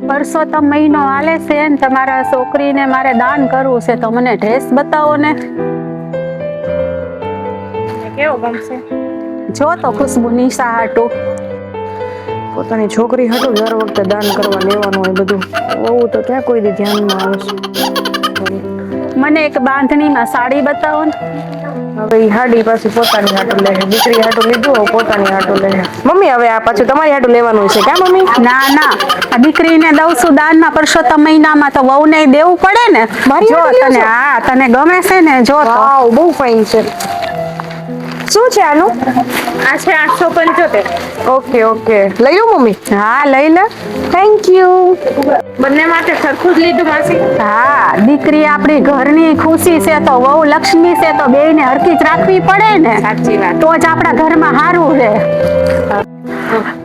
પરસોત્તમ મહિનો હાલે છે ને તમારા છોકરીને મારે દાન કરવું છે તો મને ડ્રેસ બતાવો ને. કેવો ગમશે? જો તો ખુશ્બુ નિશા હાટું. પોતાની છોકરી હાટું દર વખતે દાન કરવા લેવાનું હોય બધું. બહુ તો ક્યાં કોઈ દી ધ્યાનમાં આવે છે. મને એક બાંધણીમાં સાડી બતાવો ને. હવે ઈ હાડી પાછી પોતાની હાટું લે. દીકરી હાટું લીધું હવે પોતાની હાટું લે. મમ્મી હવે આ પાછું તમારી હાટું લેવાનું છે કા મમ્મી? ના ના, આ દીકરીને દઉં છું દાનમાં પરસોત્તમ મહિનામાં તો વહુને દેવું પડે ને. જો તને હા તને ગમે છે ને જો તો. વાવ બહુ ફાઇન છે. શું છે આનું? આ છે 875. ઓકે ઓકે લઈ લો મમ્મી. હા લઈ લે. Thank you. બંને માટે સરખું જ લીધું માસી? હા, દીકરી આપણી ઘરની ખુશી છે તો વહુ લક્ષ્મી છે તો બેયને હરખી જ રાખવી પડે ને. સાચી વાત. તો જ આપણા ઘરમાં સારું રહે.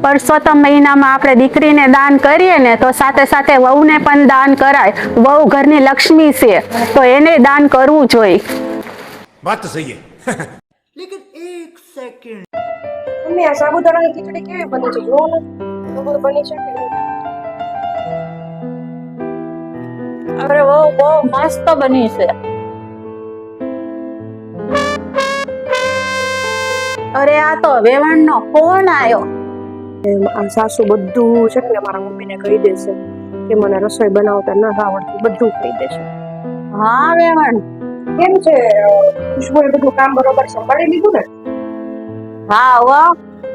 પરસોત્તમ મહિનામાં આપણે દીકરીને દાન કરીએ ને તો સાથે સાથે વહુને પણ દાન કરાય. વહુ ઘરની લક્ષ્મી છે તો એને દાન કરવું જોઈએ. बात तो सही है. મમ્મી આ સાબુદાણાની ખીચડી કેવી બની છે જોવો ને. ખબર બની છે કે નહીં? અરે વહુ બહુ મસ્ત બની છે. અરે આ તો વેવાણનો ફોન આવ્યો. આ સાસુ બધું છે ને મારા મમ્મીને કહી દેશે કે મને રસોઈ બનાવતા ન આવડતું, બધું કહી દેશે. હા વેવાણ. કેમ છે ખુશ્બુએ બધું કામ બરોબર સંભાળી લીધું ને? હા હો,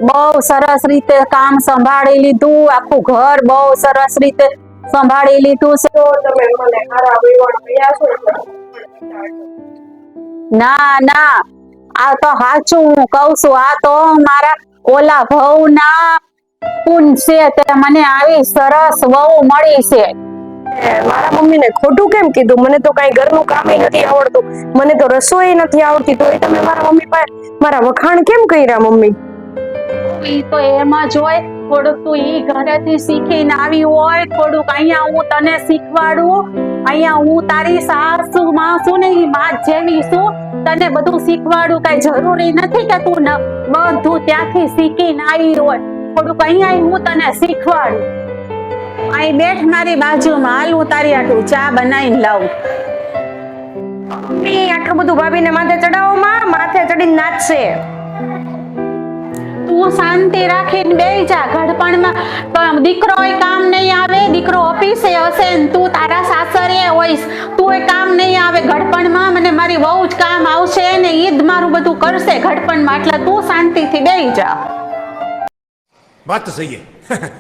બહુ સરસ રીતે કામ સંભાળી લીધું. આખું ઘર બહુ સરસ રીતે સંભાળી લીધું છે. તો તમે મને ખારા વેવાણ કહ્યા છો એટલે ના ના, આ તો સાચું હું કઉ છું. આ તો મારા ઓલા વહુના પુન છે તે મને આવી સરસ વહુ મળી છે. મારા મમ્મીને ખોટું કેમ કીધું? મને તો કઈ ઘરનું કામ નથી આવડતું, મને તો રસોઈ નથી આવડતી, તો તમે મારા મમ્મી પાસે મારા વખાણ કેમ કર્યા મમ્મી? ઈ તો એમ જ હોય. થોડુંક તું ઈ ઘરેથી શીખીને આવી હોય, થોડુંક અહીંયા હું તને શીખવાડું. અહીંયા હું તારી સાસુ માં છું ને, ઈ માં જેવી છું, તને બધું શીખવાડું. કઈ જરૂરી નથી કે તું બધું ત્યાંથી શીખીને આવી હોય. થોડુંક અહીંયા હું તને શીખવાડું. અહીં બેઠ મારી બાજુમાં, હાલ હું તારી આટલું ચા બનાવીને લાવું. મમ્મી આટલું બધું ભાભીને માથે ચડાવો માં, માથે ચડીને નાચશે. તું શાંતિ રાખીને બેહી જા. ઘડપણમાં દીકરોય કામ નહીં આવે, દીકરો ઓફિસે હશે ને તું તારા સાસરે હોઈશ, તું કામ નહીં આવે ઘડપણમાં. મને મારી વહુ જ કામ આવશે ને ઈ જ મારું બધું કરશે ઘડપણમાં. એટલે તું શાંતિથી બેહી જા. बात तो सही है.